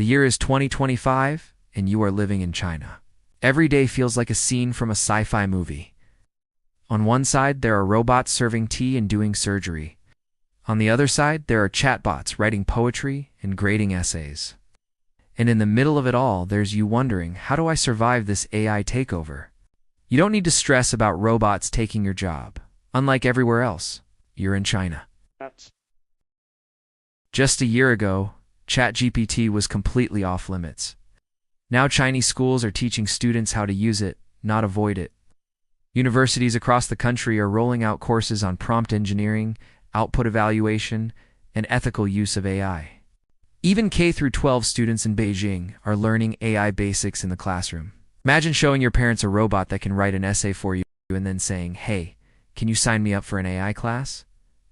The year is 2025, and you are living in China. Every day feels like a scene from a sci-fi movie. On one side, there are robots serving tea and doing surgery. On the other side, there are chatbots writing poetry and grading essays. And in the middle of it all, there's you wondering, how do I survive this AI takeover? You don't need to stress about robots taking your job. Unlike everywhere else, you're in China. Just a year ago, ChatGPT was completely off limits. Now Chinese schools are teaching students how to use it, not avoid it. Universities across the country are rolling out courses on prompt engineering, output evaluation, and ethical use of AI. Even K-12 students in Beijing are learning AI basics in the classroom. Imagine showing your parents a robot that can write an essay for you and then saying, "Hey, can you sign me up for an AI class?"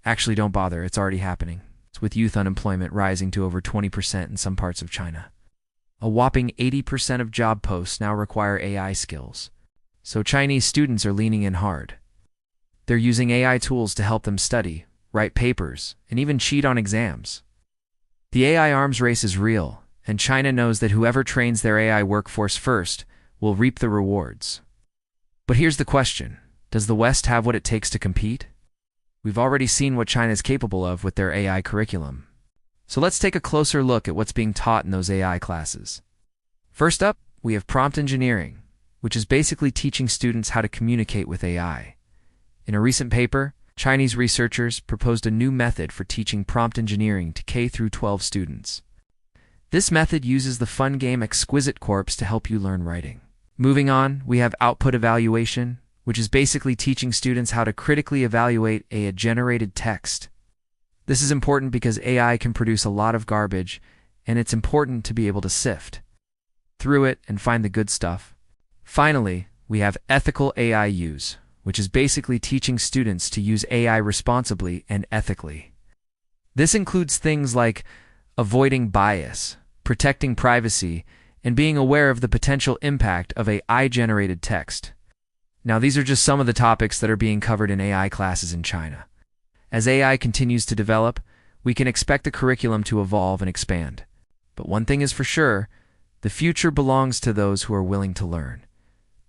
Actually, don't bother, it's already happening. It's with youth unemployment rising to over 20% in some parts of China. A whopping 80% of job posts now require AI skills. So Chinese students are leaning in hard. They're using AI tools to help them study, write papers, and even cheat on exams. The AI arms race is real, and China knows that whoever trains their AI workforce first will reap the rewards. But here's the question. Does the West have what it takes to compete? We've already seen what China is capable of with their AI curriculum. So let's take a closer look at what's being taught in those AI classes. First up, we have prompt engineering, which is basically teaching students how to communicate with AI. In a recent paper, Chinese researchers proposed a new method for teaching prompt engineering to K-12 students. This method uses the fun game Exquisite Corpse to help you learn writing. Moving on, we have output evaluation, which is basically teaching students how to critically evaluate a generated text. This is important because AI can produce a lot of garbage, and it's important to be able to sift through it and find the good stuff. Finally, we have ethical AI use, which is basically teaching students to use AI responsibly and ethically. This includes things like avoiding bias, protecting privacy, and being aware of the potential impact of AI-generated text. Now, these are just some of the topics that are being covered in AI classes in China. As AI continues to develop, we can expect the curriculum to evolve and expand. But one thing is for sure, the future belongs to those who are willing to learn.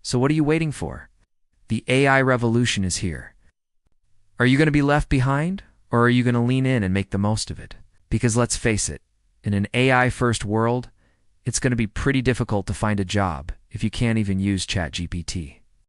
So what are you waiting for? The AI revolution is here. Are you going to be left behind, or are you going to lean in and make the most of it? Because let's face it, in an AI-first world, it's going to be pretty difficult to find a job if you can't even use ChatGPT.